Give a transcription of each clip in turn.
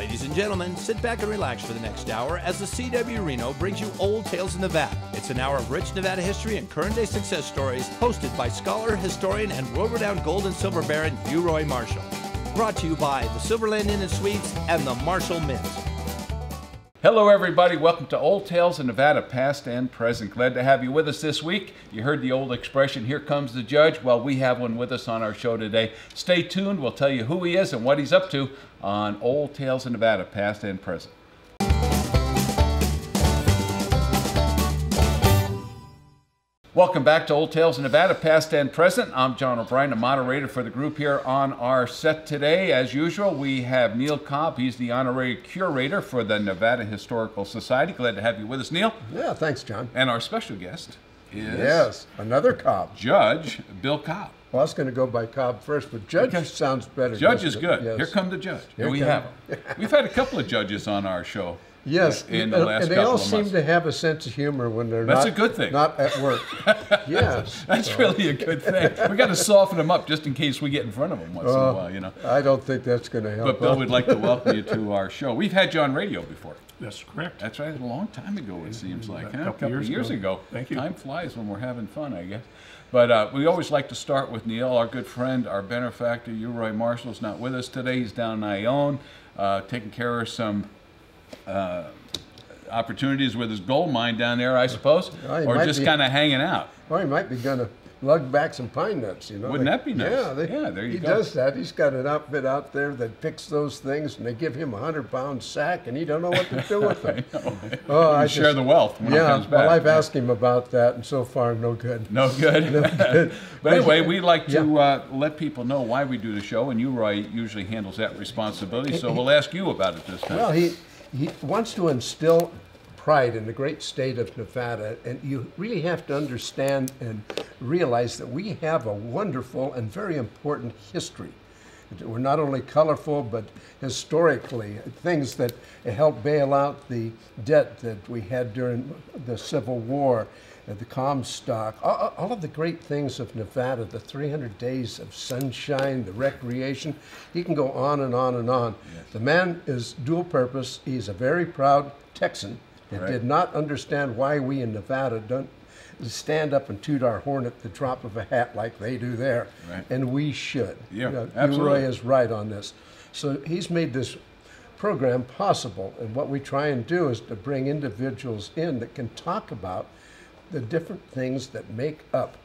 Ladies and gentlemen, sit back and relax for the next hour as the CW Reno brings you Old Tales of Nevada. It's an hour of rich Nevada history and current day success stories hosted by scholar, historian, and world-renowned gold and silver baron Uroy Marshall. Brought to you by the Silverland Inn and Suites and the Marshall Mint. Hello everybody, welcome to Old Tales of Nevada, past and present. Glad to have you with us this week. You heard the old expression, here comes the judge. Well, we have one with us on our show today. Stay tuned, we'll tell you who he is and what he's up to on Old Tales of Nevada, past and present. Welcome back to Old Tales of Nevada, past and present. I'm John O'Brien, the moderator for the group here on our set today. As usual, we have Neil Cobb. He's the honorary curator for the Nevada Historical Society. Glad to have you with us, Neil. Yeah, thanks, John. And our special guest is... Yes, another Cobb. Judge Bill Cobb. Well, I was going to go by Cobb first, but Judge sounds better. Judge is good. Yes. Here come the judge. Here we come. have him. We've had a couple of judges on our show. Yes, in the last and they couple all of seem months. to have a sense of humor when they're That's a good thing. not at work. Yes. That's really a good thing. We got to soften them up just in case we get in front of them once in a while, you know. I don't think that's going to help. But Bill, we'd like to welcome you to our show. We've had you on radio before. That's correct. That's right, a long time ago it seems like. A Huh? couple of years ago. Thank you. Time flies when we're having fun, I guess. But we always like to start with Neil, our good friend, our benefactor. Uroy Marshall's not with us today. He's down in Ione, taking care of some opportunities with his gold mine down there, I suppose, Well, he or might just be- kind of hanging out. Well, he might be going to lug back some pine nuts, you know. Wouldn't that be nice? Yeah, Yeah, there you he go. does that. He's got an outfit out there that picks those things, and they give him a 100-pound sack, and he don't know what to do with them. Oh, You share the wealth when it comes back. well, I've asked him about that, and so far, no good. No good. No good. But anyway, we like to let people know why we do the show, and Uroy usually handles that responsibility, so we'll ask you about it this time. Well, he wants to instill pride in the great state of Nevada, and you really have to understand and realize that we have a wonderful and very important history. We're not only colorful, but historically, things that helped bail out the debt that we had during the Civil War, the Comstock, all of the great things of Nevada, the 300 days of sunshine, the recreation. He can go on and on and on. Yes. The man is dual purpose. He's a very proud Texan and Right. did not understand why we in Nevada don't stand up and toot our horn at the drop of a hat like they do there. Right. And we should. Yeah, absolutely. Uroy is right on this. So he's made this program possible, and what we try and do is to bring individuals in that can talk about the different things that make up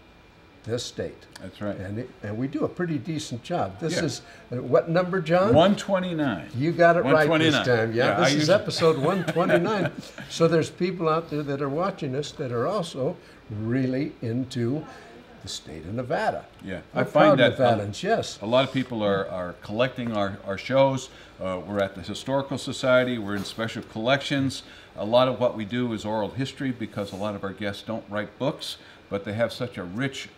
this state. That's right. And we do a pretty decent job. This Yeah. is, what number, John? 129. You got it right this 129. time. Yeah, I this is usually- episode 129. So there's people out there that are watching us that are also really into the state of Nevada. Yeah, We're I find proud that Nevadans, yes. a lot of people are collecting our shows. We're at the Historical Society. We're in special collections. A lot of what we do is oral history because a lot of our guests don't write books, but they have such a rich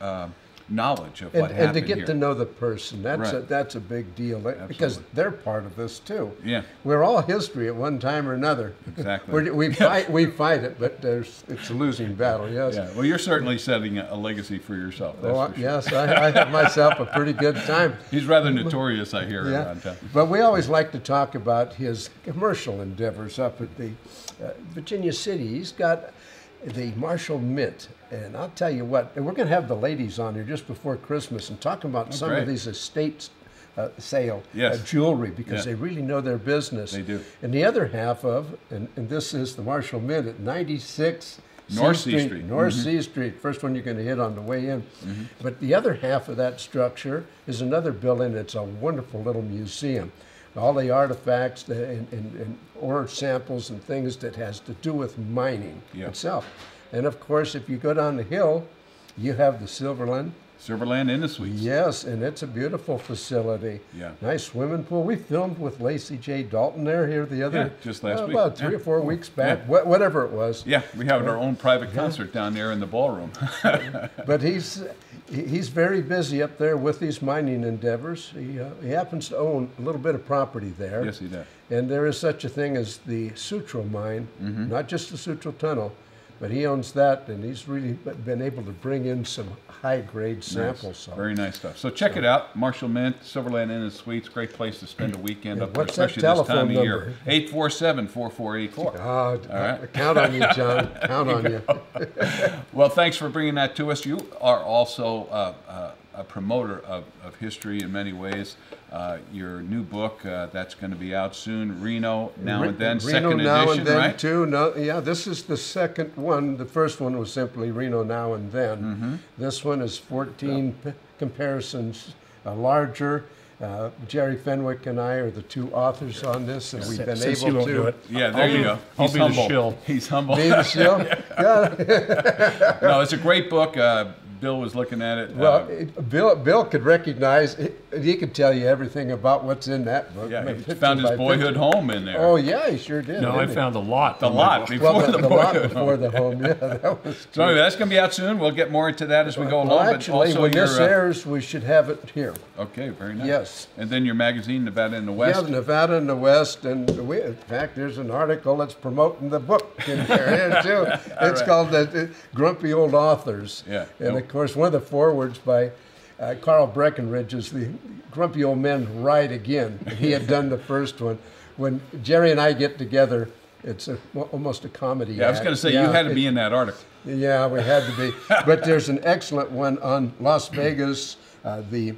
knowledge of what And happened to get here. to know the person, that's Right. that's a big deal because they're part of this too. Yeah. We're all history at one time or another. Exactly. we fight it, but it's a losing battle. Yes. Yeah, well, you're certainly setting a legacy for yourself. That's Oh, for sure. yes, I have myself a pretty good time. He's rather notorious, I hear, Yeah, around town. but we always like to talk about his commercial endeavors up at the Virginia City. He's got the Marshall Mint, and I'll tell you what, and we're going to have the ladies on here just before Christmas and talk about some great. of these estate sale Yes. jewelry because Yeah. they really know their business. They do. And the other half of, and this is the Marshall Mint at 96 North C Street. North C Street, first one you're going to hit on the way in. But the other half of that structure is another building. It's a wonderful little museum. All the artifacts and ore samples and things that has to do with mining Yeah. itself. And of course, if you go down the hill, you have the Silverland. Silverland Inn and Suites. Yes, and it's a beautiful facility. Yeah. Nice swimming pool. We filmed with Lacey J. Dalton there here the other, Yeah, just last week. about 3 or 4 weeks back, Yeah. whatever it was. Yeah, we have our own private concert down there in the ballroom. But he's very busy up there with these mining endeavors. He happens to own a little bit of property there. Yes, he does. And there is such a thing as the Sutro mine, Mm-hmm. not just the Sutro Tunnel, but he owns that, and he's really been able to bring in some high-grade samples. So. Very nice stuff. So check it out, Marshall Mint, Silverland Inn and Suites. Great place to spend a weekend up there, What's that especially this time of telephone year. 847-4484. Oh, right. Count on you, John. Count on you. Well, thanks for bringing that to us. You are also a promoter of history in many ways. Your new book that's going to be out soon, Reno Now and Then, Reno second Now edition, and Then, right? too. No, yeah, this is the second one. The first one was simply Reno Now and Then. Mm-hmm. This one is 14 comparisons larger. Jerry Fenwick and I are the two authors on this, and we've been Since able you won't to. do it, Yeah, there you go. I'll He's be the humble. shill. He's humble. Be the show. Yeah. No, it's a great book. Bill was looking at it. Well, Bill could recognize. He could tell you everything about what's in that book. yeah, he picture found his by boyhood picture. home in there. Oh yeah, he sure did. No, I didn't he? found a lot. The in my lot book. before Well, the the lot boyhood before home. the home. Yeah, that was. So anyway, that's going to be out soon. We'll get more into that as we go Well, along. actually, but also when this your, airs, we should have it here. okay, very nice. Yes. And then your magazine, Nevada in the West. Yeah, Nevada in the West, and in fact, there's an article that's promoting the book in there too. It's right. called "Grumpy Old Authors." Yeah. And of course, one of the forewords by Carl Breckenridge is "The Grumpy Old Men Ride Again." He had done the first one. When Jerry and I get together, it's almost a comedy. Yeah, I was going to say, you had to be in that article. Yeah, we had to be. But there's an excellent one on Las Vegas, the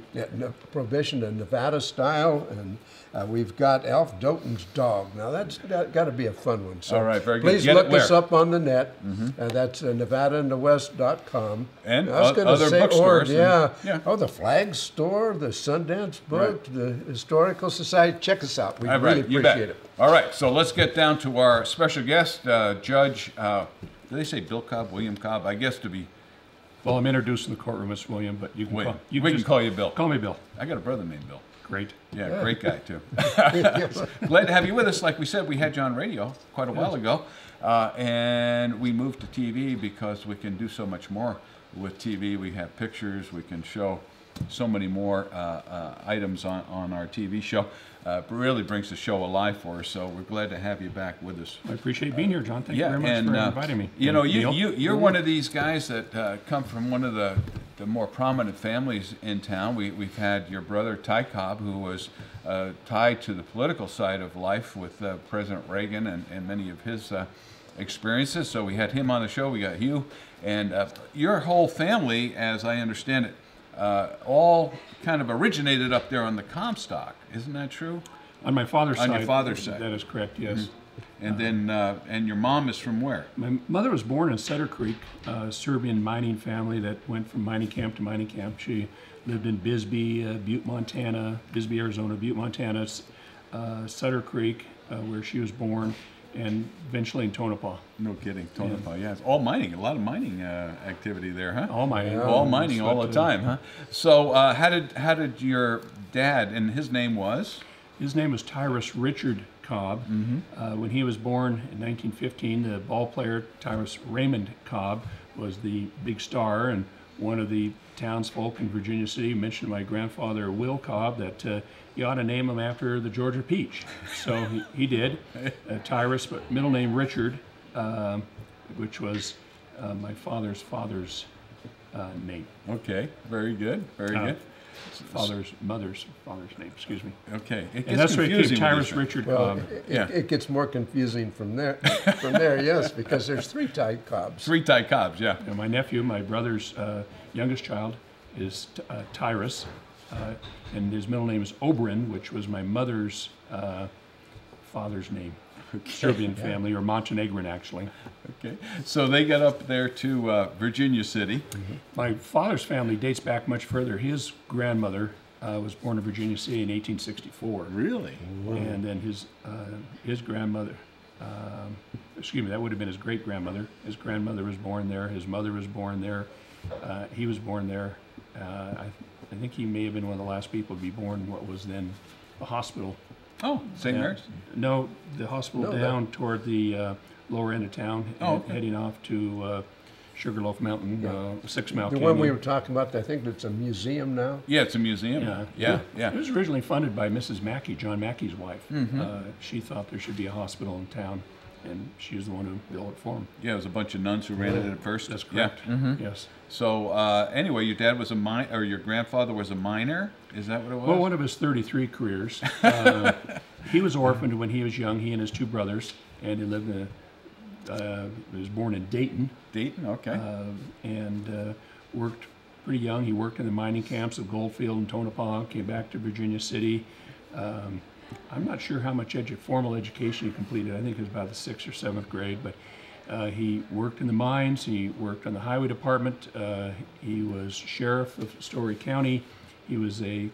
Prohibition and Nevada style, and we've got Alf Doughton's dog. Now that's got to be a fun one. So All right, very good. please Get it look us where? up on the net. That's NevadaInTheWest.com. And I was gonna other say, bookstores and- yeah. yeah. Oh, the Flag Store, the Sundance Book, the Historical Society. Check us out. We All really right, you bet. appreciate it. All right, so let's get down to our special guest, Judge, did they say Bill Cobb, William Cobb? I guess to be Well, I'm introduced in the courtroom as William, but you can William. call, We can just call you Bill. Call me Bill. I got a brother named Bill. Great. Yeah, great guy too. Glad to have you with us. Like we said, we had you on radio quite a while ago, and we moved to TV because we can do so much more with TV. We have pictures. We can show so many more items on our TV show. Really brings the show alive for us. So we're glad to have you back with us. I appreciate being here, John. Thank you Yeah, very much and for inviting me. you know, And Neil. you're one of these guys that come from one of the more prominent families in town. We've had your brother Ty Cobb, who was tied to the political side of life with President Reagan and many of his experiences. So we had him on the show. We got you, and your whole family, as I understand it, all kind of originated up there on the Comstock. Isn't that true? On my father's On side. your father's side. That is correct, yes. And then, and your mom is from where? My mother was born in Sutter Creek, a Serbian mining family that went from mining camp to mining camp. She lived in Bisbee, Butte, Montana, Bisbee, Arizona, Butte, Montana, Sutter Creek, where she was born, and eventually in Tonopah. No kidding, Tonopah. Yeah, it's all mining. A lot of mining activity there, huh? All mining. All mining all the time, huh? So, how did your dad, and his name was? His name was Tyrus Richard Cobb. When he was born in 1915, the ball player Tyrus Raymond Cobb was the big star, and one of the townsfolk in Virginia City mentioned to my grandfather Will Cobb that you ought to name him after the Georgia peach. So he did. Tyrus, but middle name Richard, which was my father's name. Okay, very good, very good. Mother's father's name, excuse me. Okay, it And that's where he came, confusing with Tyrus these Richard Well, Cobb. it gets more confusing from there. From there, yes, because there's 3 Ty Cobbs. 3 Ty Cobbs, yeah. And my nephew, my brother's youngest child, is Tyrus, and his middle name is Oberon, which was my mother's father's name. Serbian family, or Montenegrin, actually. Okay, so they got up there to Virginia City. My father's family dates back much further. His grandmother was born in Virginia City in 1864. Really? And then his grandmother, excuse me, that would have been his great-grandmother. His grandmother was born there. His mother was born there. He was born there. I think he may have been one of the last people to be born in what was then a hospital. Oh, St. Yeah. Mary's? No, the hospital No, down toward the lower end of town, Oh, okay. heading off to Sugarloaf Mountain, Six Mile The Canyon. one we were talking about, I think it's a museum now. Yeah, it's a museum. Yeah. Yeah. It was originally funded by Mrs. Mackey, John Mackey's wife. She thought there should be a hospital in town. and she was the one who built it for him. Yeah, it was a bunch of nuns who ran it at first. That's correct. Yeah. Yes. So anyway, your dad was a or your grandfather was a miner. Is that what it was? Well, one of his 33 careers. He was orphaned when he was young. He and his two brothers, and he lived in. He was born in Dayton. Dayton, okay. And worked pretty young. He worked in the mining camps of Goldfield and Tonopah. Came back to Virginia City. I'm not sure how much formal education he completed. I think it was about the 6th or 7th grade, but he worked in the mines. He worked on the highway department. He was sheriff of Story County. He was a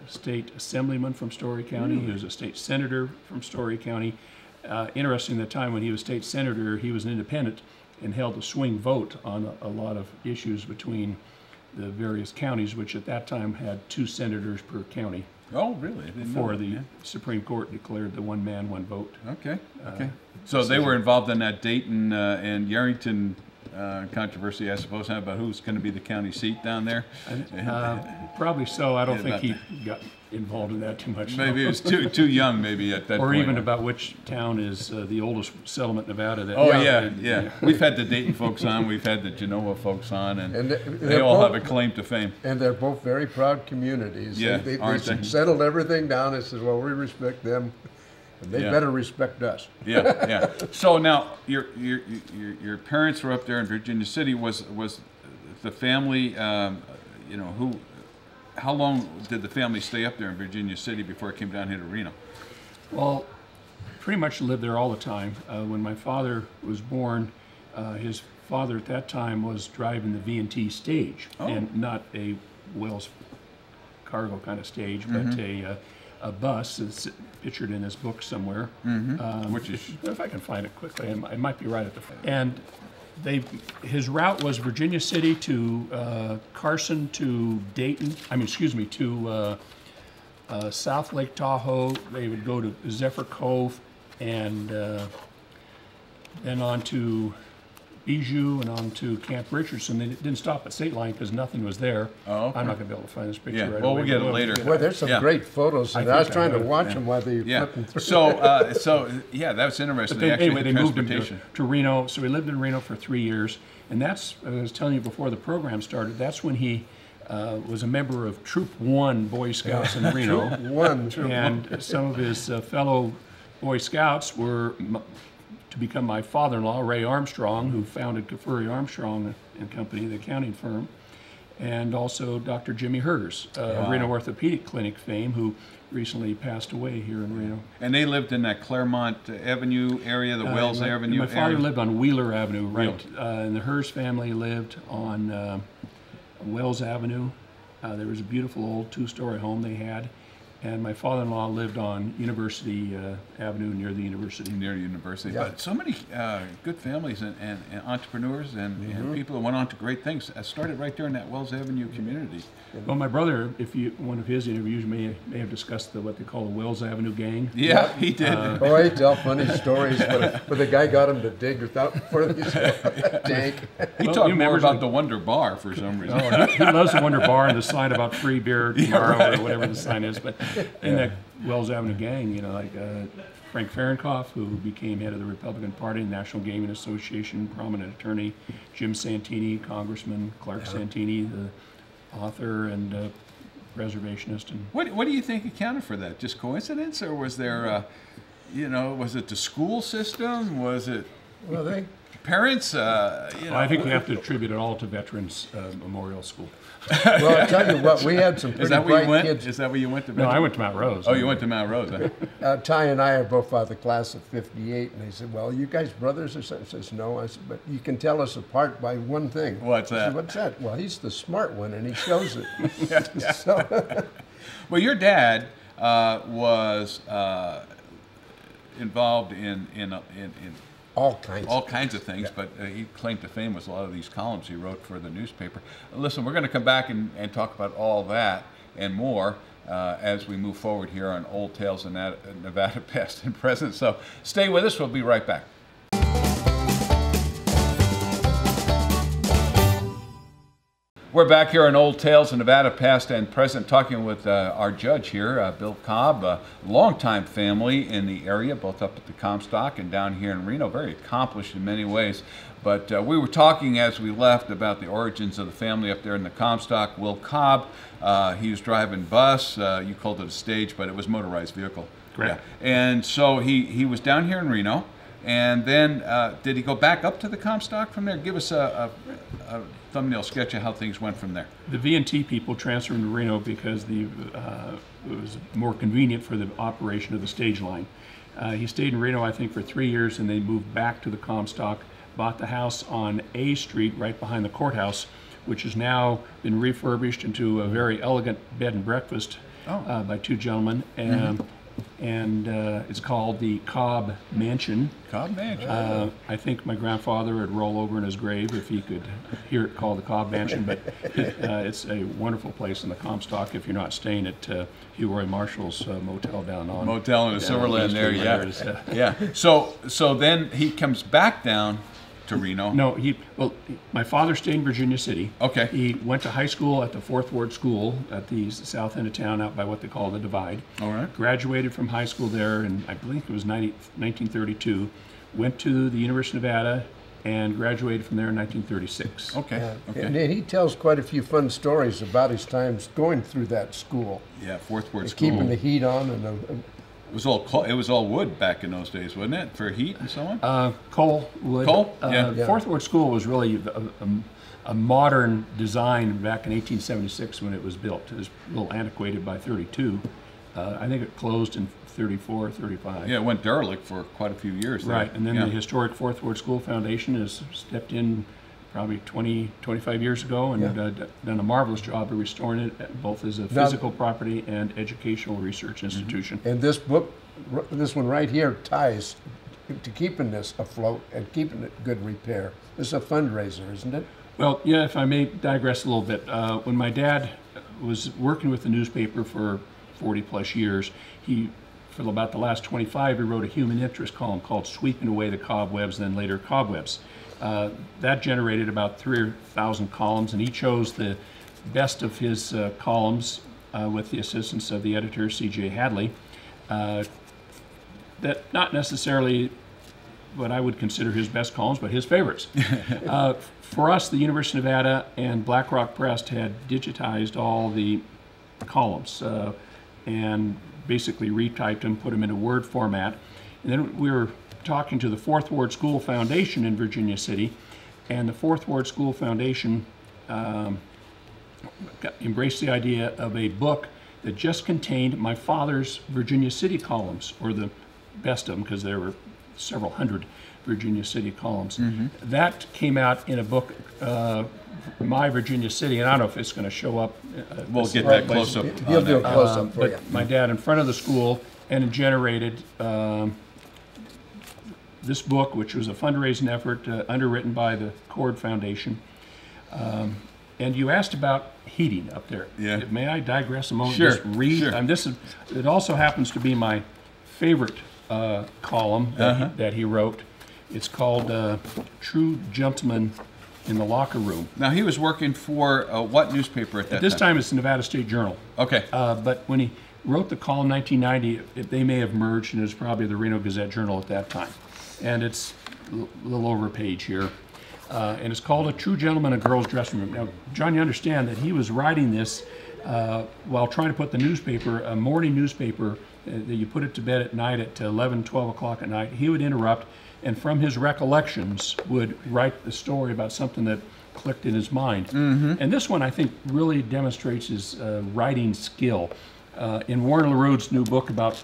state assemblyman from Story County. He was a state senator from Story County. Interesting, the time when he was state senator, he was an independent and held a swing vote on a lot of issues between the various counties, which at that time had 2 senators per county. Oh, really? I didn't know Before that. the Supreme Court declared the one man, one vote. Okay. Okay. So they were involved in that Dayton and Yerington controversy, I suppose, huh, about who's going to be the county seat down there. Probably so. I don't Yeah, think about he got involved in that too much. Maybe it was too young, maybe at that Or point. even about which town is the oldest settlement in Nevada. That Oh yeah. We've had the Dayton folks on, we've had the Genoa folks on, and And they all have a claim to fame. And they're both very proud communities. Yeah, they aren't they? settled everything down and says, well, we respect them, and they Yeah. better respect us. Yeah, yeah. So now your parents were up there in Virginia City. Was the family, how long did the family stay up there in Virginia City before it came down here to Reno? Well, pretty much lived there all the time. When my father was born, his father at that time was driving the V&T stage, and not a Wells cargo kind of stage, but a bus. It's pictured in his book somewhere. Which is If I can find it quickly, it might be right at the front. And his route was Virginia City to Carson to Dayton. To South Lake Tahoe. They would go to Zephyr Cove, and then on to Bijou and on to Camp Richardson. They didn't stop at State Line because nothing was there. Oh, okay. I'm not going to be able to find this picture Yeah, right well, away. we'll get it but later. Well, there's some Yeah. great photos, and I I was think I trying to have it, watch them while they yeah. flip them through. So yeah, that's interesting. But Actually, anyway, the they moved him transportation. to Reno. So he lived in Reno for 3 years. And that's, as I was telling you before the program started, that's when he was a member of Troop 1 Boy Scouts in Reno. One. And some of his fellow Boy Scouts were to become my father-in-law, Ray Armstrong, who founded Kafuri Armstrong and Company, the accounting firm, and also Dr. Jimmy Hers, Reno Orthopedic Clinic fame, who recently passed away here in Reno. And they lived in that Claremont Avenue area, the Wells Avenue My father area. lived on Wheeler Avenue, right? And the Hers family lived on Wells Avenue. There was a beautiful old 2-story home they had. And my father-in-law lived on University Avenue near the university. Near the university. Yeah. But so many good families and entrepreneurs and people that went on to great things started right there in that Wells Avenue community. Well, my brother, one of his interviews may have discussed what they call the Wells Avenue gang. Yeah, he did. Oh, he tell funny stories, but the guy got him to dig without for this tank. He Well, talked you more remember about the Wonder Bar for some reason. Oh, he loves the Wonder Bar and the sign about free beer tomorrow or whatever the sign is. But in that Wells Avenue gang, like Frank Fahrenkopf, who became head of the Republican Party, National Gaming Association, prominent attorney, Jim Santini, Congressman Clark Santini, the author and preservationist. And What do you think accounted for that? Just coincidence, or was there, was it the school system? Was it Well, they parents? I think you have to attribute it all to Veterans Memorial School. Well, I tell you what, we had some Is pretty that where you bright went? kids. Is that where you went to? No, I went to Mount Rose. Oh, you went to Mount Rose. Huh? Ty and I are both out of the class of '58, and they said, "Well, you guys brothers or something?" I says, "No." I said, "But you can tell us apart by one thing." What's I said, that? "What's that?" "Well, he's the smart one, and he shows it." So, Well, your dad was involved in all kinds. all kinds of things, but he claimed to fame was a lot of these columns he wrote for the newspaper. Listen, we're going to come back and talk about all that and more as we move forward here on Old Tales in Nevada Past and Present. So stay with us. We'll be right back. We're back here on Old Tales of Nevada, past and present, talking with our judge here, Bill Cobb, a longtime family in the area, both up at the Comstock and down here in Reno, very accomplished in many ways. But we were talking as we left about the origins of the family up there in the Comstock. Will Cobb, he was driving bus, you called it a stage, but it was motorized vehicle. Correct. Yeah. And so he was down here in Reno, and then did he go back up to the Comstock from there? Give us a thumbnail sketch of how things went from there. The V&T people transferred to Reno because it was more convenient for the operation of the stage line. He stayed in Reno, I think, for 3 years, and they moved back to the Comstock, bought the house on A Street right behind the courthouse, which has now been refurbished into a very elegant bed and breakfast by two gentlemen. And it's called the Cobb Mansion. Cobb Mansion. I think my grandfather would roll over in his grave if he could hear it called the Cobb Mansion, but it's a wonderful place in the Comstock if you're not staying at Hugh Roy Marshall's motel down on. Motel in the Silverland there, yeah. It is, yeah. So then he comes back down to Reno. No, my father stayed in Virginia City. Okay. He went to high school at the Fourth Ward School at the south end of town out by what they call the Divide. All right. Graduated from high school there, and I believe it was 1932. Went to the University of Nevada and graduated from there in 1936. Okay. Okay. And he tells quite a few fun stories about his times going through that school. Yeah, Fourth Ward And School. keeping the heat on and It was all wood back in those days, wasn't it, for heat and so on? Coal, wood. Coal? Yeah. Fourth Ward School was really a modern design back in 1876 when it was built. It was a little antiquated by 32. I think it closed in 34, 35. Yeah, it went derelict for quite a few years there. Right, and then Yeah. the historic Fourth Ward School Foundation has stepped in probably 20, 25 years ago and done a marvelous job of restoring it, both as a physical property and educational research institution. And this book, this one right here, ties to keeping this afloat and keeping it good repair. This is a fundraiser, isn't it? Well, yeah, if I may digress a little bit. When my dad was working with the newspaper for 40 plus years, for about the last 25, he wrote a human interest column called Sweeping Away the Cobwebs, then later Cobwebs. That generated about 3,000 columns, and he chose the best of his columns with the assistance of the editor, C.J. Hadley. That not necessarily what I would consider his best columns, but his favorites. For us, the University of Nevada and Black Rock Press had digitized all the columns and basically retyped them, put them into Word format. And then we were talking to the Fourth Ward School Foundation in Virginia City, and the Fourth Ward School Foundation embraced the idea of a book that just contained my father's Virginia City columns, or the best of them, because there were several hundred Virginia City columns. That came out in a book, My Virginia City, and I don't know if it's going to show up. We'll get that close up. He'll do a close-up for you. But my dad in front of the school, and it generated this book, which was a fundraising effort underwritten by the Cord Foundation. And you asked about heating up there. Yeah. May I digress a moment? Sure, Just read. sure. It also happens to be my favorite column that he wrote. It's called True Gentleman in the Locker Room. Now, he was working for what newspaper at that At this time, it's the Nevada State Journal. Okay. But when he wrote the column in 1990, they may have merged, and it was probably the Reno Gazette-Journal at that time. And it's a little over a page here. And it's called A True Gentleman in a Girl's Dressing Room. Now, John, you understand that he was writing this while trying to put the newspaper, a morning newspaper, that you put it to bed at night at 11, 12 o'clock at night. He would interrupt, and from his recollections would write the story about something that clicked in his mind. And this one, I think, really demonstrates his writing skill. In Warren LaRude's new book about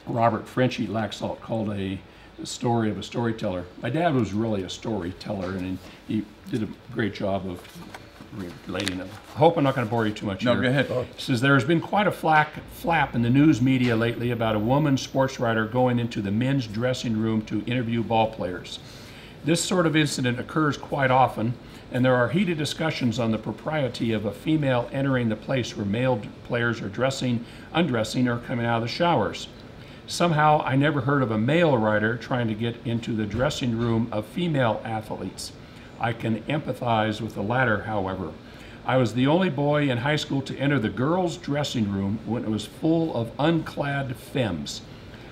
Robert Frenchy Laxalt, called A Story of a Storyteller, my dad was really a storyteller, and he did a great job of relating them. I hope I'm not going to bore you too much No, here. go ahead. It says, there has been quite a flap in the news media lately about a woman sports writer going into the men's dressing room to interview ball players. This sort of incident occurs quite often, and there are heated discussions on the propriety of a female entering the place where male players are dressing, undressing, or coming out of the showers. Somehow, I never heard of a male writer trying to get into the dressing room of female athletes. I can empathize with the latter, however. I was the only boy in high school to enter the girls' dressing room when it was full of unclad femmes.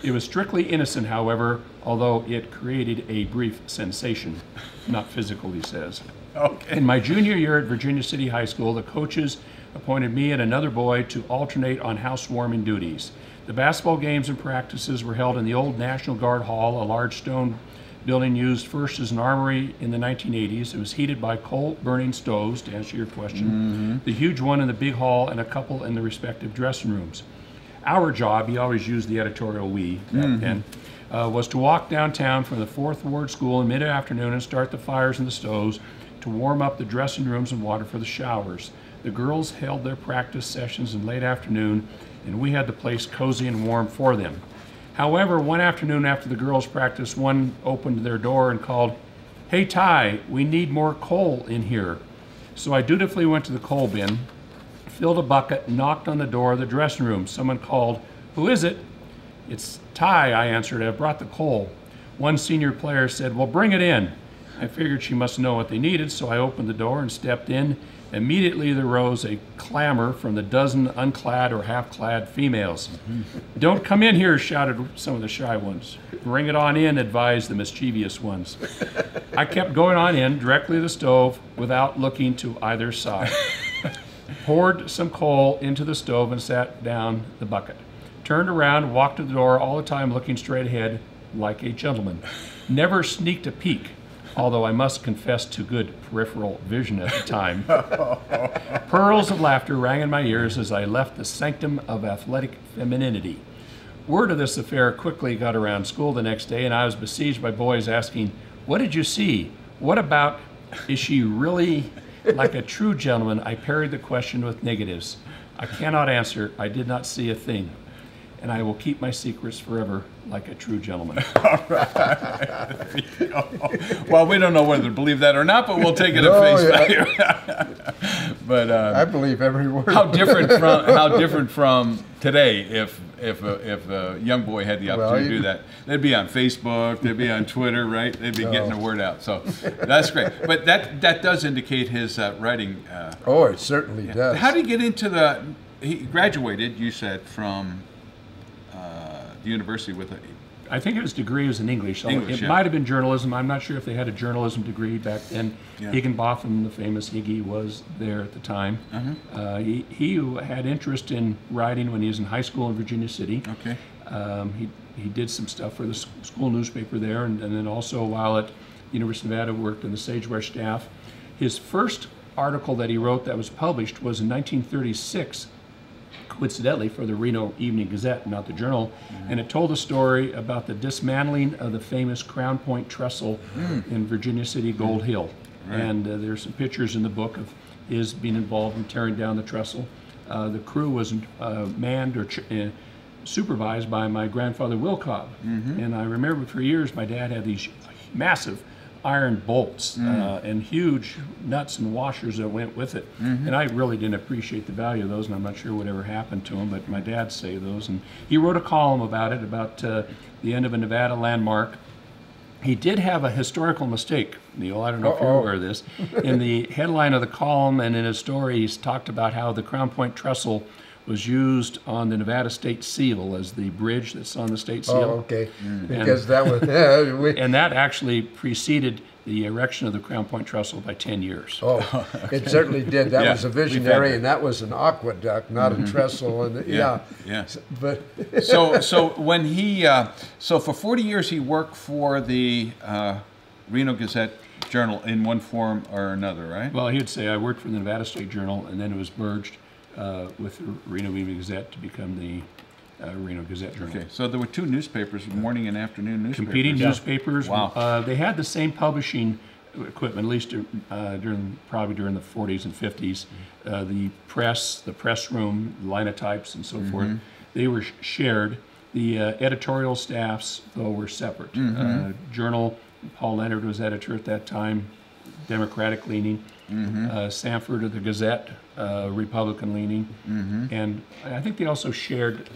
It was strictly innocent, however, although it created a brief sensation. Not physical, he says. Okay. In my junior year at Virginia City High School, the coaches appointed me and another boy to alternate on housewarming duties. The basketball games and practices were held in the old National Guard Hall, a large stone building used first as an armory in the 1980s. It was heated by coal-burning stoves, to answer your question. The huge one in the big hall and a couple in the respective dressing rooms. Our job, he always used the editorial we back then, was to walk downtown from the 4th Ward School in mid-afternoon and start the fires in the stoves to warm up the dressing rooms and water for the showers. The girls held their practice sessions in late afternoon, and we had the place cozy and warm for them. However, one afternoon after the girls' practice, one opened their door and called, "Hey Ty, we need more coal in here." So I dutifully went to the coal bin, filled a bucket, knocked on the door of the dressing room. Someone called, "Who is it?" "It's Ty," I answered. "I brought the coal." One senior player said, "Well, bring it in." I figured she must know what they needed, so I opened the door and stepped in. Immediately there rose a clamor from the dozen unclad or half-clad females. "Don't come in here," shouted some of the shy ones. "Bring it on in," advised the mischievous ones. I kept going on in, directly to the stove, without looking to either side. Poured some coal into the stove and sat down the bucket. Turned around, walked to the door, all the time looking straight ahead, like a gentleman. Never sneaked a peek, although I must confess to good peripheral vision at the time. Pearls of laughter rang in my ears as I left the sanctum of athletic femininity. Word of this affair quickly got around school the next day, and I was besieged by boys asking, "What did you see? What about, is she really like a true gentleman?" I parried the question with negatives. "I cannot answer. I did not see a thing. And I will keep my secrets forever like a true gentleman." Well, we don't know whether to believe that or not, but we'll take it at face value. But I believe every word. how different from today if a young boy had the opportunity to do that. They'd be on Facebook, they'd be on Twitter, right? They'd be getting the word out. So that's great. But that does indicate his writing. Oh, it certainly does. How did he get into he graduated, you said, from the university with I think his degree was in English. So English, it might have been journalism. I'm not sure if they had a journalism degree back then. Yeah. Higginbotham, the famous Higgy, was there at the time. He had interest in writing when he was in high school in Virginia City. Okay. He did some stuff for the school newspaper there, and then also while at University of Nevada worked in the Sagebrush staff. His first article that he wrote that was published was in 1936, coincidentally for the Reno Evening Gazette, not the Journal, and it told a story about the dismantling of the famous Crown Point trestle in Virginia City, Gold Hill. Right. And there's some pictures in the book of his being involved in tearing down the trestle. The crew was manned or supervised by my grandfather Will Cobb. And I remember for years my dad had these massive iron bolts and huge nuts and washers that went with it. And I really didn't appreciate the value of those, and I'm not sure whatever happened to them, but my dad saved those. And he wrote a column about it, about the end of a Nevada landmark. He did have a historical mistake, Neil. I don't know if you're aware of this. In the headline of the column and in his story, he's talked about how the Crown Point trestle was used on the Nevada State Seal as the bridge that's on the State Seal. Oh, okay. Because that was... and that actually preceded the erection of the Crown Point trestle by 10 years. Oh, it certainly did. That Yeah, was a we've had visionary, that. and that was an aqueduct, not a trestle. And Yeah. But So when he so for 40 years he worked for the Reno Gazette Journal in one form or another, right? Well, he'd say I worked for the Nevada State Journal, and then it was merged with the Reno Evening Gazette to become the Reno Gazette Journal. Okay, so there were two newspapers, morning and afternoon newspapers. Competing newspapers. Wow. They had the same publishing equipment, at least probably during the 40s and 50s. The press room, linotypes, and so forth. They were shared. The editorial staffs, though, were separate. Journal, Paul Leonard was editor at that time, Democratic leaning. Sanford of the Gazette, Republican leaning. And I think they also shared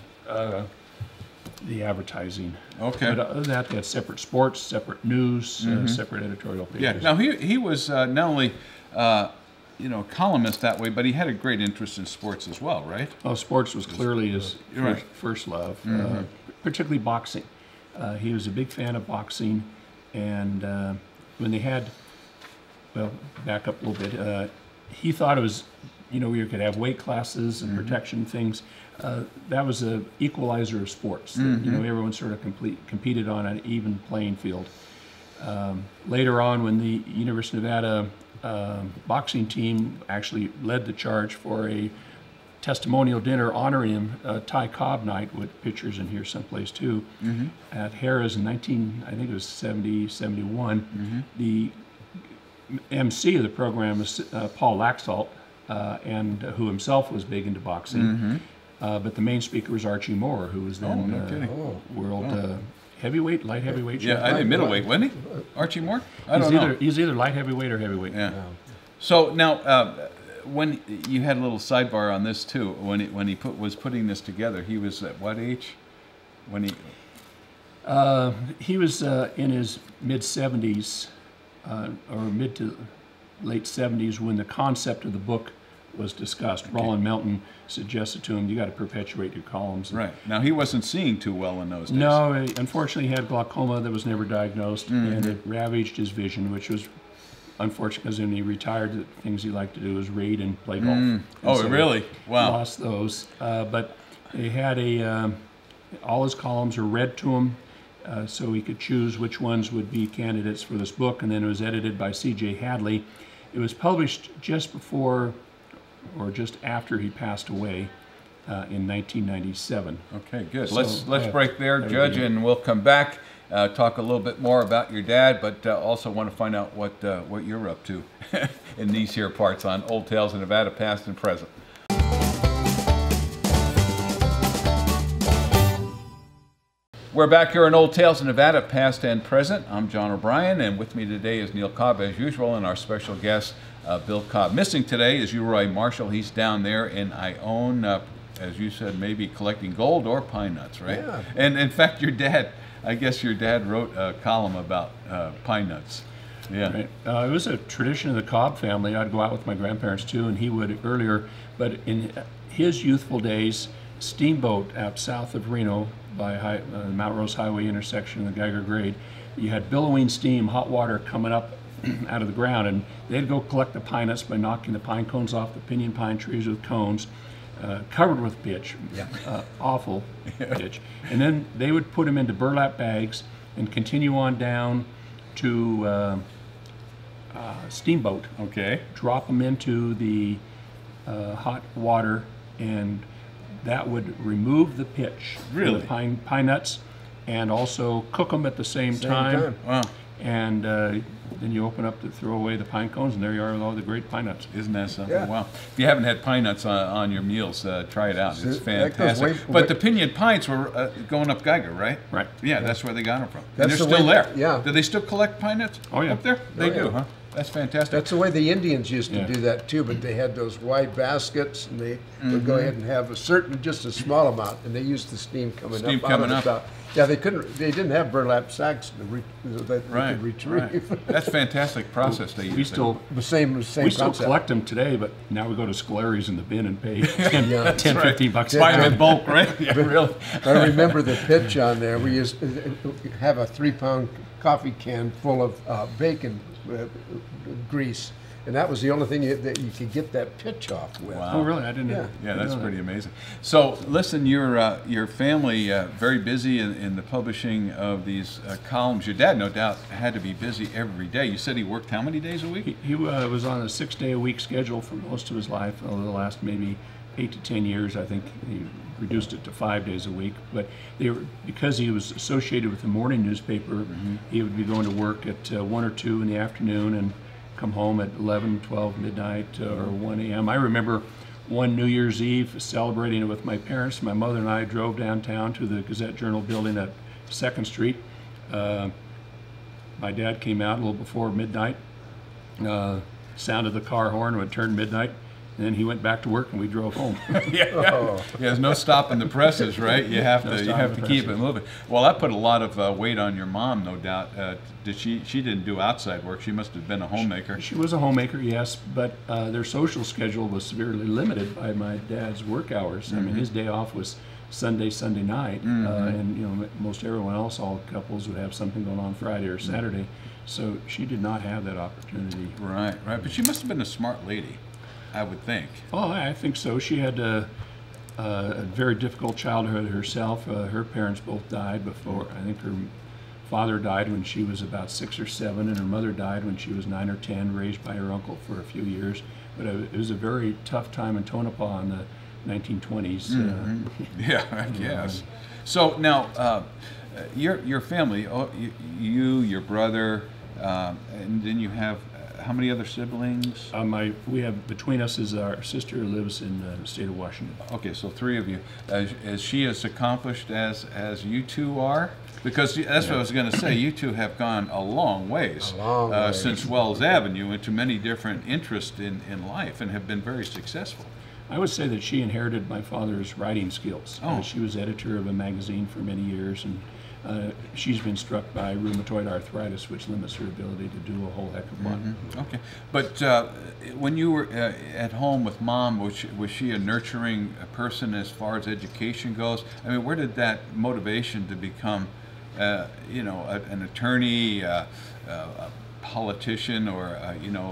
the advertising. Okay. But other than that, they had separate sports, separate news, separate editorial papers. Yeah. Now he was not only you know, columnist that way, but he had a great interest in sports as well, right? Well, sports was clearly his Right. first love, particularly boxing. He was a big fan of boxing, and when they had, well, back up a little bit, he thought it was, you know, you could have weight classes and protection things. That was a equalizer of sports. You know, everyone sort of competed on an even playing field. Later on, when the University of Nevada boxing team actually led the charge for a testimonial dinner honoring him, Ty Cobb night, with pictures in here someplace too, at Harrah's in I think it was 70, 71. The MC of the program was Paul Laxalt, and who himself was big into boxing. But the main speaker was Archie Moore, who was then world heavyweight, light heavyweight. Yeah, I think middleweight, wasn't he? Archie Moore? I don't know. He's either light heavyweight or heavyweight. Yeah. So now, when you had a little sidebar on this too, when he was putting this together, he was at what age? When he was in his mid 70s or mid to late 70s when the concept of the book was discussed. Okay. Roland Melton suggested to him, you got to perpetuate your columns. Right. Now, he wasn't seeing too well in those days. No, unfortunately, he had glaucoma that was never diagnosed, and it ravaged his vision, which was unfortunate because when he retired, the things he liked to do was read and play golf. And so really? Wow. Lost those. But they had all his columns were read to him, so he could choose which ones would be candidates for this book, and then it was edited by C.J. Hadley. It was published just before or just after he passed away in 1997. Okay, good. So let's break there, Judge, and we'll come back, talk a little bit more about your dad, but also want to find out what you're up to in these here parts on Old Tales of Nevada, past and present. We're back here in Old Tales of Nevada, past and present. I'm John O'Brien, and with me today is Neil Cobb, as usual, and our special guest, Bill Cobb. Missing today is Uri Marshall. He's down there in Ione, as you said, maybe collecting gold or pine nuts, right? Yeah. And in fact, I guess your dad wrote a column about pine nuts. Yeah. Right. It was a tradition of the Cobb family. I'd go out with my grandparents too, and he would earlier. But in his youthful days, steamboat out south of Reno by Mount Rose Highway intersection and the Geiger Grade, you had billowing steam, hot water coming up out of the ground, and they'd go collect the pine nuts by knocking the pine cones off the pinyon pine trees with cones, covered with pitch, awful pitch. And then they would put them into burlap bags and continue on down to steamboat. Okay. Drop them into the hot water, and that would remove the pitch Really? from the pine nuts, and also cook them at the same time. Wow. And then you open up to throw away the pine cones, and there you are with all the great pine nuts. Isn't that something? Yeah. Wow. If you haven't had pine nuts on your meals, try it out. It's That goes fantastic. But the pinyon pines were going up Geiger, right? Right. Yeah, that's where they got them from. That's And they're the still way- there. yeah. Do they still collect pine nuts? Oh, yeah. Up there? They Oh, do, yeah. huh? That's fantastic. That's the way the Indians used to Yeah. do that too, but they had those wide baskets, and they would go ahead and have just a small amount, and they used the steam coming Steam up. coming out up. of the top. Yeah, they didn't have burlap sacks that they Right. could retrieve. Right. That's a fantastic process they use. We still The same we still concept. collect them today, but now we go to Scolari's in the bin and pay 10, Yeah. 10 15 bucks. Buy them in bulk, right? Yeah, really. I remember the pitch on there. We used to have a 3-pound coffee can full of bacon grease, and that was the only thing that you could get that pitch off with. Wow. Oh, really? I didn't know. Yeah, that's know that. pretty amazing. So, listen, your family very busy in the publishing of these columns. Your dad, no doubt, had to be busy every day. You said he worked how many days a week? He was on a 6-day-a-week schedule for most of his life. Over the last maybe 8 to 10 years, I think he reduced it to 5 days a week. But because he was associated with the morning newspaper, he would be going to work at 1 or 2 in the afternoon and come home at 11, 12 midnight or 1 a.m. I remember one New Year's Eve celebrating it with my parents. My mother and I drove downtown to the Gazette-Journal building at 2nd Street. My dad came out a little before midnight, sounded the car horn when it turned midnight, And then he went back to work, and we drove home. Yeah, there's no stopping the presses, right? You have to keep it moving. Well, that put a lot of weight on your mom, no doubt. She didn't do outside work. She must have been a homemaker. She was a homemaker, yes, but their social schedule was severely limited by my dad's work hours. I mean, his day off was Sunday night, and you know, most everyone else, all couples would have something going on Friday or Saturday. So she did not have that opportunity. Right. But she must have been a smart lady, I would think. Oh, I think so. She had a very difficult childhood herself. Her parents both died before. I think her father died when she was about 6 or 7, and her mother died when she was 9 or 10, raised by her uncle for a few years. But it was a very tough time in Tonopah in the 1920s. Yeah, I guess. So now, your family, your brother, and then you have how many other siblings? We have, between us is our sister who lives in the state of Washington. Okay, so 3 of you. Is she as accomplished as you two are? Because that's what I was going to say. You two have gone a long ways, since Wells Avenue into many different interests in life and have been very successful. I would say that she inherited my father's writing skills. She was editor of a magazine for many years, and she's been struck by rheumatoid arthritis, which limits her ability to do a whole heck of a lot. Okay, but when you were at home with Mom, was she a nurturing person as far as education goes? I mean, where did that motivation to become, an attorney, a politician, or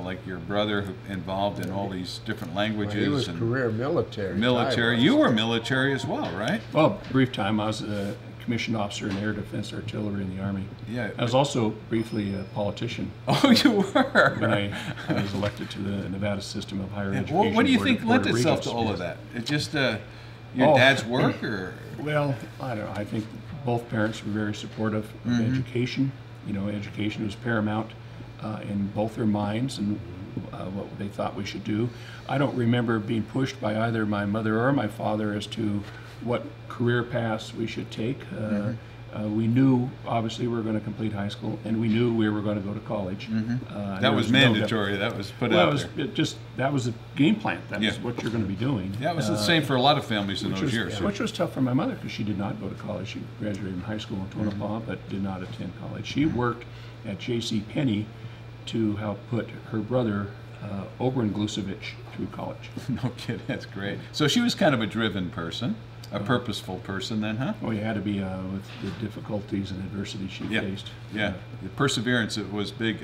like your brother, who involved in all these different languages? Well, he was career military. Military. You were military as well, right? Well, brief time. I was a commissioned officer in air defense artillery in the Army. Yeah. I was also briefly a politician. Oh, you were? When I was elected to the Nevada system of higher education. Well, what do you think lent Board of itself to Regents. all of that? It just your dad's work, or? Well, I don't know. I think both parents were very supportive of education. You know, education was paramount in both their minds and what they thought we should do. I don't remember being pushed by either my mother or my father as to what career paths we should take. We knew, obviously, we were going to complete high school, and we knew we were going to go to college. That was mandatory. That was put out there. That was a game plan. That was what you're going to be doing. Yeah, it was the same for a lot of families in those years. Which was tough for my mother, because she did not go to college. She graduated from high school in Tonopah, but did not attend college. She worked at J.C. Penney to help put her brother, Oberon Glusevich, through college. No kidding, that's great. So she was kind of a driven person. A purposeful person then, huh? Well, you had to be with the difficulties and adversity she faced. Yeah, the perseverance, it was big.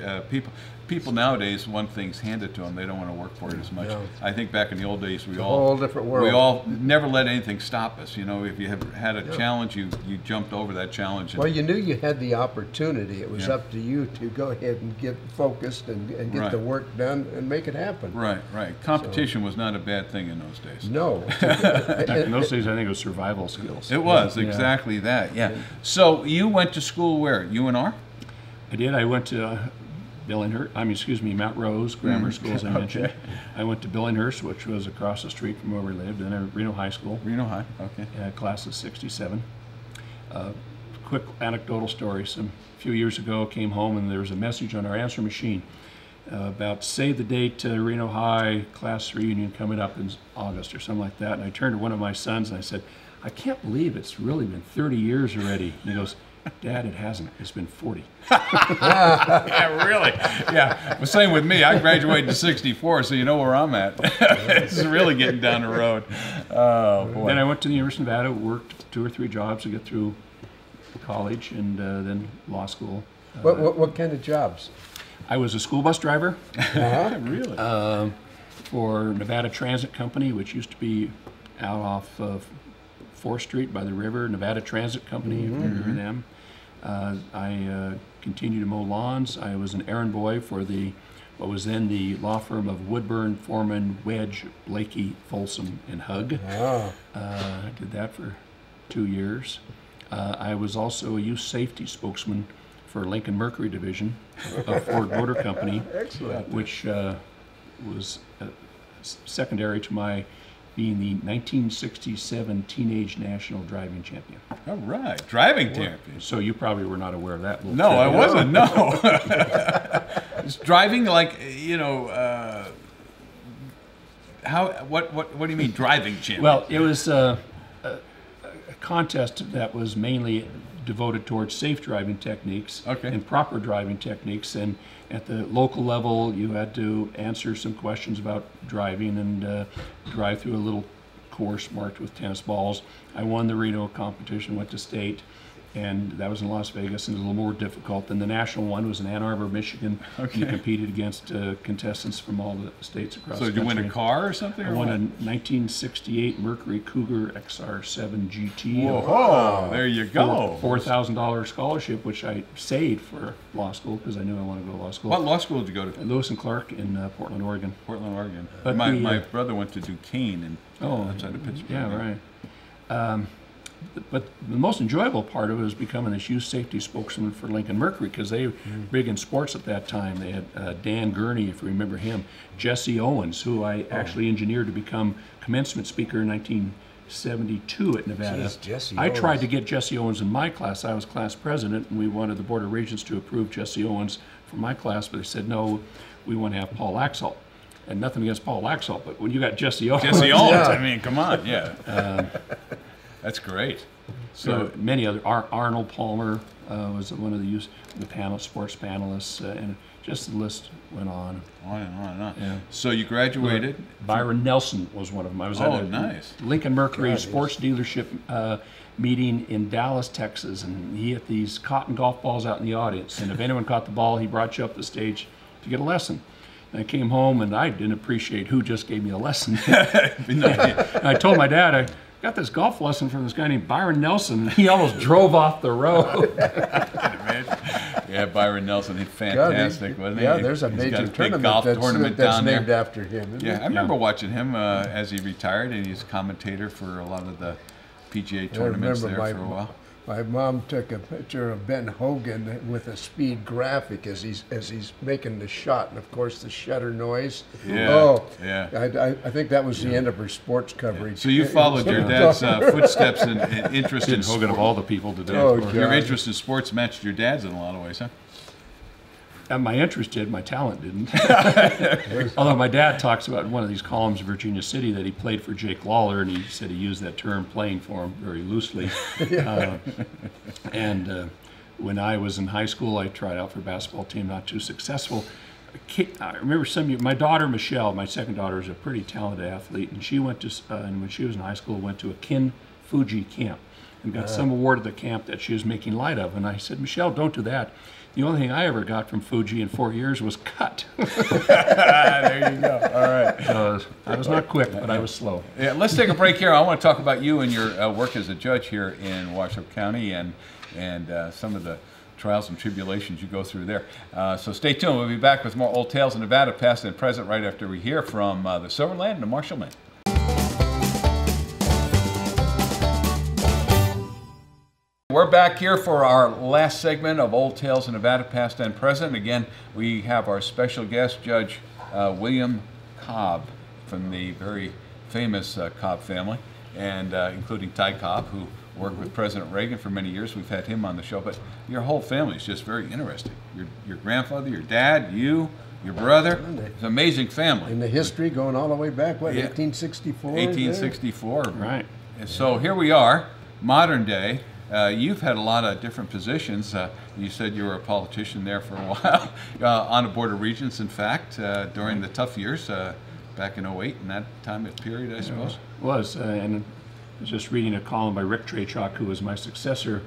People nowadays, one thing's handed to them, they don't want to work for it as much. No. I think back in the old days, we a whole different world. We all never let anything stop us. You know, if you have had a challenge, you jumped over that challenge. Well, you knew you had the opportunity. It was up to you to go ahead and get focused and get the work done and make it happen. Right. Competition was not a bad thing in those days. No. Back in those days, I think it was survival skills. It was, exactly that, yeah. So you went to school where? UNR? I did. I went to Mount Rose Grammar School, as I mentioned. I went to Billinghurst, which was across the street from where we lived, and then Reno High School. Reno High, okay. Class of 67. Quick anecdotal story. A few years ago, I came home and there was a message on our answer machine about save the date, Reno High class reunion coming up in August or something like that. And I turned to one of my sons and I said, I can't believe it's really been 30 years already. And he goes, Dad, it hasn't. It's been 40. Yeah, really? Yeah. The same with me. I graduated in '64, so you know where I'm at. This is really getting down the road. Oh, boy. Then I went to the University of Nevada, worked 2 or 3 jobs to get through college, and then law school. What kind of jobs? I was a school bus driver. Really? For Nevada Transit Company, which used to be out off of 4th Street by the river. Nevada Transit Company, if you remember them. I continued to mow lawns. I was an errand boy for what was then the law firm of Woodburn, Foreman, Wedge, Blakey, Folsom, and Hugg. I did that for 2 years. I was also a youth safety spokesman for Lincoln Mercury Division of Ford Motor Company. Excellent. Which was secondary to my being the 1967 Teenage National Driving Champion. All right, driving champion. So you probably were not aware of that. No, I wasn't, no. It's driving like, What do you mean driving champion? Well, it was a contest that was mainly devoted towards safe driving techniques and proper driving techniques. And at the local level, you had to answer some questions about driving and drive through a little course marked with tennis balls. I won the Reno competition, went to state, and that was in Las Vegas, and it was a little more difficult. Then the national one was in Ann Arbor, Michigan. And you competed against contestants from all the states across the country. So did you win a car or something? I won a 1968 Mercury Cougar XR7 GT. Whoa, there you go. $4,000 scholarship, which I saved for law school because I knew I wanted to go to law school. What law school did you go to? Lewis and Clark in Portland, Oregon. Portland, Oregon. But my brother went to Duquesne outside of Pittsburgh. Yeah, right. But the most enjoyable part of it was becoming this youth safety spokesman for Lincoln Mercury, because they were big in sports at that time. They had Dan Gurney, if you remember him, Jesse Owens, who I actually engineered to become commencement speaker in 1972 at Nevada. Jeez, Jesse I tried Owens. to get Jesse Owens in my class. I was class president, and we wanted the Board of Regents to approve Jesse Owens for my class, but they said, no, we want to have Paul Laxalt. And nothing against Paul Laxalt, but when you got Jesse Owens. Jesse Owens, I mean, come on, yeah. That's great. So many other. Arnold Palmer was one of the sports panelists, and just the list went on. On and on and on. Yeah. So you graduated. Byron Nelson was one of them. I was at a nice. Lincoln Mercury sports dealership meeting in Dallas, Texas, and he had these cotton golf balls out in the audience, and if anyone caught the ball, he brought you up the stage to get a lesson. And I came home, and I didn't appreciate who just gave me a lesson. And I told my dad, I got this golf lesson from this guy named Byron Nelson. He almost drove off the road. Yeah, Byron Nelson, he's fantastic, wasn't he? Yeah, there's a He's major got a big tournament golf that's tournament down there. named after him. Isn't Yeah, it? I remember watching him as he retired, and he's commentator for a lot of the PGA tournaments there for a while. My mom took a picture of Ben Hogan with a speed graphic as he's making the shot, and of course the shutter noise. Yeah, oh, yeah. I think that was the end of her sports coverage. So you followed your dad's footsteps and interest in Hogan of all the people to do it. Oh, Your God. interest in sports matched your dad's in a lot of ways, huh? And my interest did, my talent didn't. Although my dad talks about in one of these columns in Virginia City that he played for Jake Lawler, and he said he used that term playing for him very loosely. When I was in high school, I tried out for a basketball team, not too successful. I remember my daughter Michelle, my second daughter, is a pretty talented athlete, and she went to, and when she was in high school, went to a Kin Fuji camp and got some award at the camp that she was making light of. And I said, Michelle, don't do that. The only thing I ever got from Fuji in 4 years was cut. There you go. All right. I was not quick, but I was slow. Yeah, let's take a break here. I want to talk about you and your work as a judge here in Washoe County and some of the trials and tribulations you go through there. So stay tuned. We'll be back with more Old Tales of Nevada, past and present, right after we hear from the Silverland and the Marshallmen. We're back here for our last segment of Old Tales of Nevada, past and present. Again, we have our special guest, Judge William Cobb, from the very famous Cobb family, and including Ty Cobb, who worked with President Reagan for many years. We've had him on the show, but your whole family is just very interesting. Your grandfather, your dad, you, your brother. It's an amazing family. In the history going all the way back, what, 1864? 1864. Right. And so here we are, modern day. You've had a lot of different positions. You said you were a politician there for a while, on the Board of Regents, in fact, during the tough years back in 08, and that time period, I suppose. It was, and I was just reading a column by Rick Trachok, who was my successor,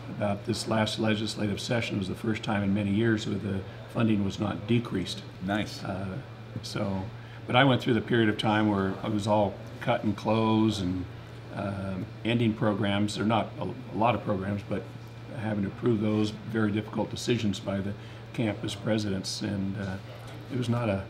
about this last legislative session. It was the first time in many years where the funding was not decreased. Nice. But I went through the period of time where it was all cut and close and ending programs. There are not a lot of programs, but having to approve those very difficult decisions by the campus presidents. And it was not a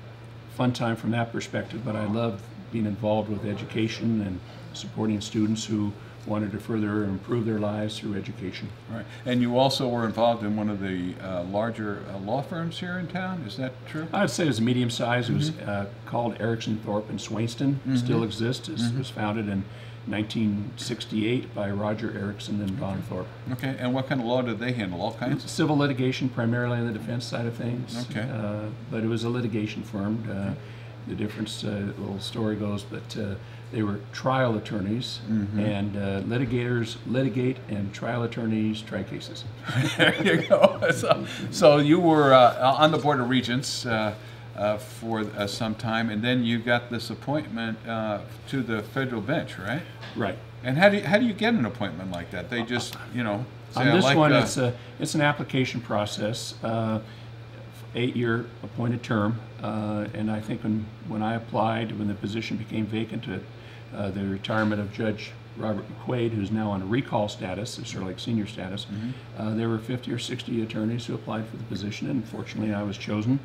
fun time from that perspective, but I loved being involved with education and supporting students who wanted to further improve their lives through education. Right. And you also were involved in one of the larger law firms here in town. Is that true? I'd say it was medium size. It was called Erickson Thorpe in Swainston. Still exists. It was founded in 1968 by Roger Erickson and Don Thorpe. Okay. And what kind of law did they handle? All kinds? Civil litigation, primarily on the defense side of things. Okay. But it was a litigation firm. The difference, the little story goes that they were trial attorneys, and litigators litigate, and trial attorneys try cases. There you go. So you were on the Board of Regents for some time, and then you got this appointment to the federal bench, right? Right. And how do you get an appointment like that? They just, you know, say, On this one, the... it's an application process, 8-year appointed term, and I think when I applied, when the position became vacant at the retirement of Judge Robert McQuaid, who's now on a recall status, sort of like senior status, there were 50 or 60 attorneys who applied for the position, and fortunately I was chosen.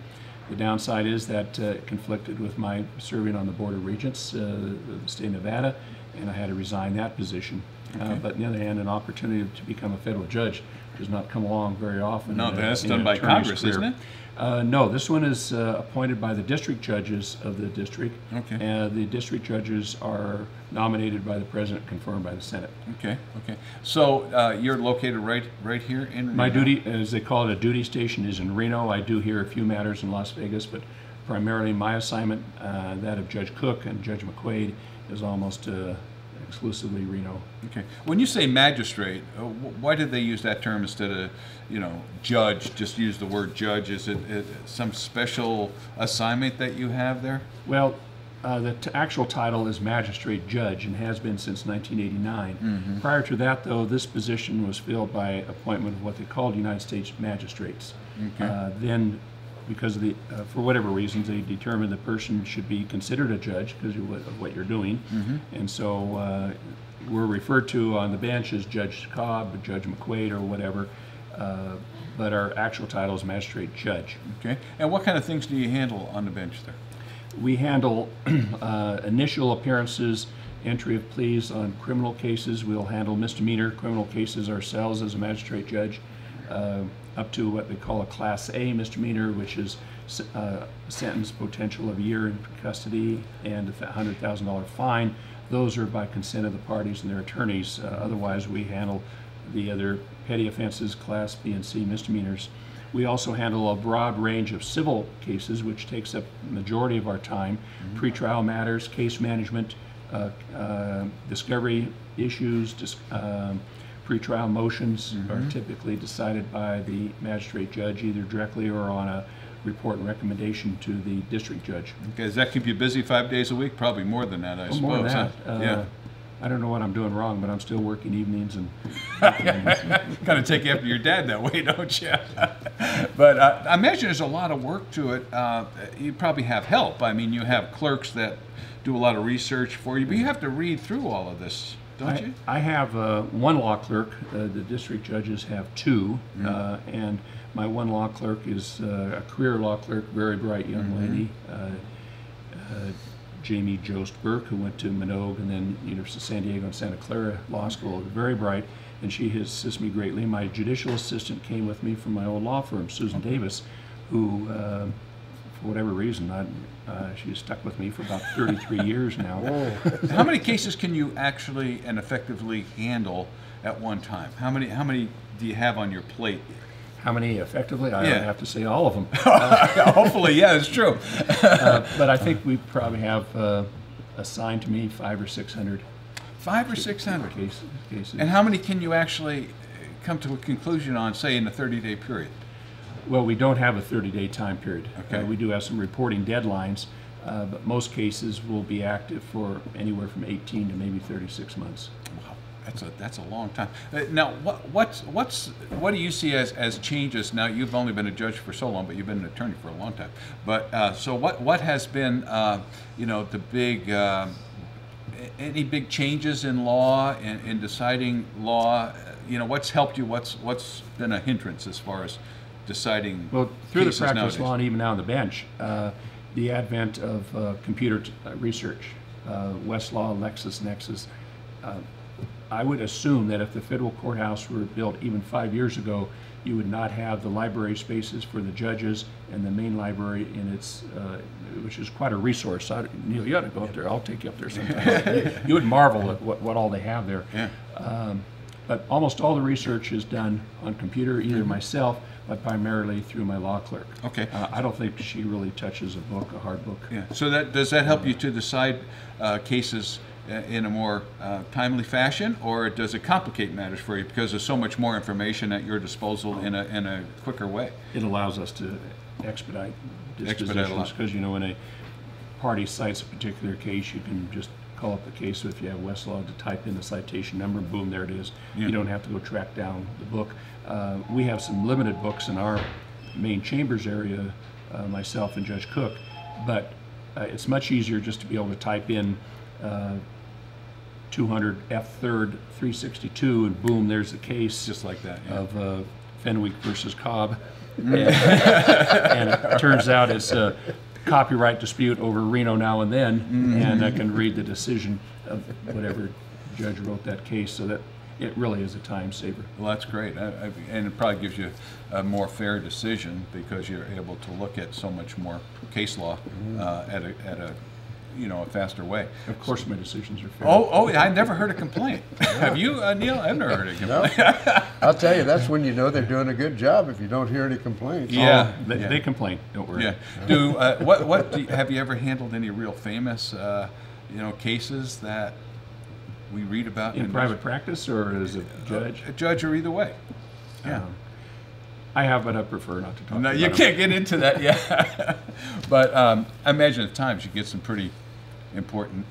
The downside is that it conflicted with my serving on the Board of Regents of the state of Nevada, and I had to resign that position. But on the other hand, an opportunity to become a federal judge does not come along very often. No, that's done by Congress, isn't it? No, this one is appointed by the district judges of the district. Okay. The district judges are nominated by the president, confirmed by the Senate. Okay. So you're located right here in Reno? My duty, as they call it, a duty station, is in Reno. I do hear a few matters in Las Vegas, but primarily my assignment, that of Judge Cook and Judge McQuaid, is almost exclusively Reno. Okay. When you say magistrate, why did they use that term instead of, you know, judge? Just use the word judge. Is it some special assignment that you have there? Well, the actual title is magistrate judge and has been since 1989. Prior to that, though, this position was filled by appointment of what they called United States magistrates. Then, because of for whatever reasons, they determined the person should be considered a judge because of what you're doing. And so we're referred to on the bench as Judge Cobb, or Judge McQuaid, or whatever, but our actual title is magistrate judge. Okay. And what kind of things do you handle on the bench there? We handle initial appearances, entry of pleas on criminal cases. We'll handle misdemeanor criminal cases ourselves as a magistrate judge, up to what they call a Class A misdemeanor, which is sentence potential of a year in custody and a $100,000 fine. Those are by consent of the parties and their attorneys. Otherwise, we handle the other petty offenses, Class B and C misdemeanors. We also handle a broad range of civil cases, which takes up the majority of our time. Pretrial matters, case management, discovery issues, pretrial motions are typically decided by the magistrate judge, either directly or on a report and recommendation to the district judge. Okay, does that keep you busy 5 days a week? Probably more than that, I suppose. More than that. Huh? Yeah. I don't know what I'm doing wrong, but I'm still working evenings and kind of take after your dad that way, don't you? But I imagine there's a lot of work to it. You probably have help. I mean, you have clerks that do a lot of research for you, but you have to read through all of this, don't you? I have one law clerk. The district judges have two, and my one law clerk is a career law clerk, very bright young lady, Jamie Jost Burke, who went to Minogue and then University of San Diego and Santa Clara Law School, very bright, and she has assisted me greatly. My judicial assistant came with me from my old law firm, Susan Davis, who, for whatever reason, she's stuck with me for about 33 years now. How many cases can you actually and effectively handle at one time? How many do you have on your plate? How many effectively? I don't have to say all of them. Hopefully, yeah, it's true. But I think we probably have assigned to me 500 or 600. 500 or 600 cases. And how many can you actually come to a conclusion on, say, in a 30-day period? Well, we don't have a 30-day time period. Okay. We do have some reporting deadlines, but most cases will be active for anywhere from 18 to maybe 36 months. Wow, that's a long time. Now, what do you see as changes? Now, you've only been a judge for so long, but you've been an attorney for a long time. But so what has been, the big any big changes in law in deciding law? What's helped you? What's been a hindrance as far as deciding? Well, through the practice nowadays? law and even now on the bench, the advent of computer research, Westlaw, LexisNexis. I would assume that if the federal courthouse were built even 5 years ago, you would not have the library spaces for the judges and the main library in its, which is quite a resource. Neil, you ought to go up there. I'll take you up there sometime. You would marvel at what all they have there. Yeah. But almost all the research is done on computer, either myself, but primarily through my law clerk. Okay. I don't think she really touches a book, a hard book. Yeah. So does that help you to decide cases in a more timely fashion, or does it complicate matters for you because there's so much more information at your disposal in a quicker way? It allows us to expedite a dispositions lot. because, you know, when a party cites a particular case, you can just call up the case. So if you have Westlaw to type in the citation number, boom, there it is. Yeah. You don't have to go track down the book. We have some limited books in our main chambers area, myself and Judge Cook, but it's much easier just to be able to type in 200 F3rd 362 and boom, there's the case Just like that. Yeah. of Fenwick versus Cobb. And it turns out it's a copyright dispute over Reno Now and Then, and I can read the decision of whatever judge wrote that case, so that it really is a time saver. Well, that's great, and it probably gives you a more fair decision because you're able to look at so much more case law at a a faster way. Of course, my decisions are fair. Oh, I never heard a complaint. Have you, Neil? I've never heard a complaint. I'll tell you, that's when you know they're doing a good job if you don't hear any complaints. Yeah, They complain. Don't worry. Yeah. Have you ever handled any real famous, cases that we read about In private practice or as a judge? A judge or either way. Yeah. I have, but I prefer not to talk No, about you it. can't get into that yet. But I imagine at times you get some pretty important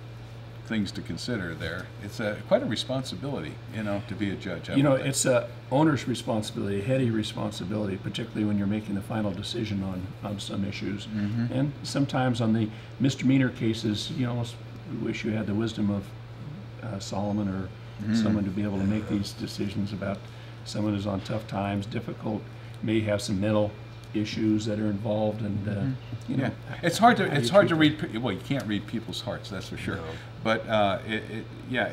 things to consider there. It's quite a responsibility, to be a judge. It's a owner's responsibility, a heady responsibility, particularly when you're making the final decision on some issues. Mm-hmm. And sometimes on the misdemeanor cases, you almost wish you had the wisdom of Solomon or someone to be able to make these decisions about someone who's on tough times, difficult, may have some mental issues that are involved, and it's hard to read. Well, you can't read people's hearts, that's for sure. No. But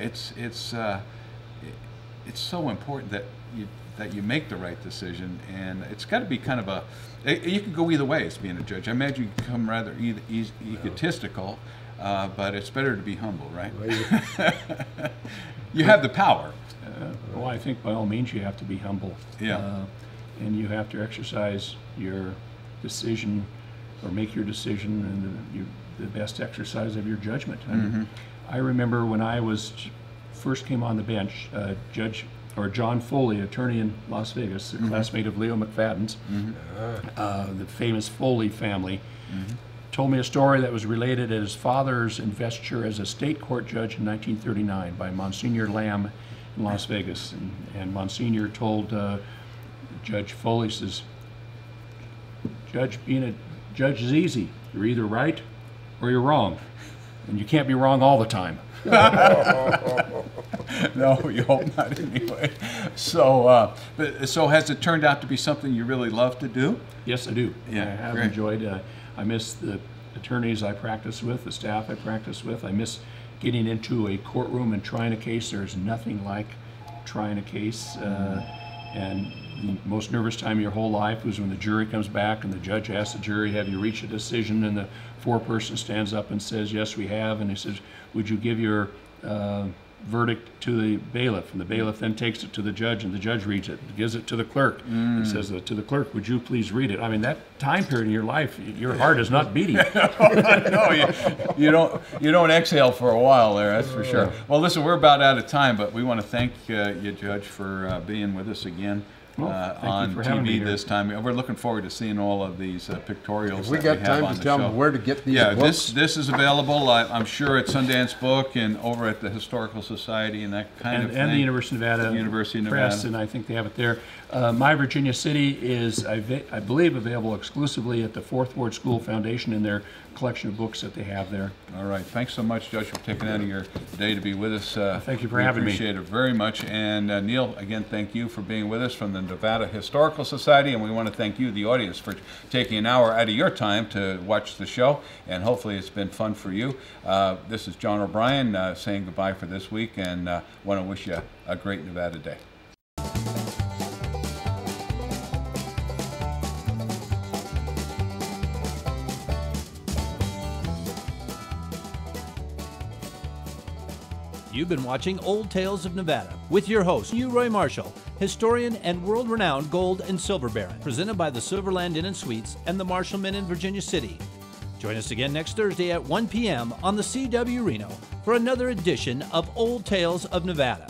it's so important that you make the right decision, and it's got to be kind of you can go either way as being a judge. I imagine you can become rather egotistical, but it's better to be humble, right? You have the power. Well, I think by all means you have to be humble. Yeah. And you have to exercise your decision or make your decision and the best exercise of your judgment. I remember when I first came on the bench, John Foley, attorney in Las Vegas, a classmate of Leo McFadden's, the famous Foley family, told me a story that was related at his father's investiture as a state court judge in 1939 by Monsignor Lamb in Las Vegas. And Monsignor told Judge Foley, says, "Judge, being a judge is easy. You're either right or you're wrong. And you can't be wrong all the time." No, you hope not anyway. So has it turned out to be something you really love to do? Yes, I do. Yeah, I have great. enjoyed. I miss the attorneys I practice with, the staff I practice with. I miss getting into a courtroom and trying a case. There's nothing like trying a case. And the most nervous time of your whole life was when the jury comes back and the judge asks the jury, "Have you reached a decision?" And the foreperson stands up and says, "Yes, we have." And he says, "Would you give your verdict to the bailiff?" And the bailiff then takes it to the judge, and the judge reads it, gives it to the clerk, and says to the clerk, "Would you please read it?" I mean, that time period in your life, your heart is not beating. No, you don't exhale for a while there, that's for sure. Well, listen, we're about out of time, but we want to thank you, Judge, for being with us again. On you for having me TV here. this time. We're looking forward to seeing all of these pictorials. We that got we have time on to the tell show. them where to get these Yeah, books. this is available. I'm sure at Sundance Book and over at the Historical Society and that kind of thing. And the University of Nevada, University of Press, Nevada. and I think they have it there. My Virginia City is, I believe, available exclusively at the Fourth Ward School Foundation in their collection of books that they have there. All right. Thanks so much, Judge, for taking out of your day to be with us. Thank you for having me. We appreciate it very much. And Neil, again, thank you for being with us from the Nevada Historical Society. And we want to thank you, the audience, for taking an hour out of your time to watch the show. And hopefully it's been fun for you. This is John O'Brien saying goodbye for this week, and want to wish you a great Nevada day. You've been watching Old Tales of Nevada with your host, Hugh Roy Marshall, historian and world-renowned gold and silver baron, presented by the Silverland Inn & Suites and the Marshallmen in Virginia City. Join us again next Thursday at 1 p.m. on the CW Reno for another edition of Old Tales of Nevada.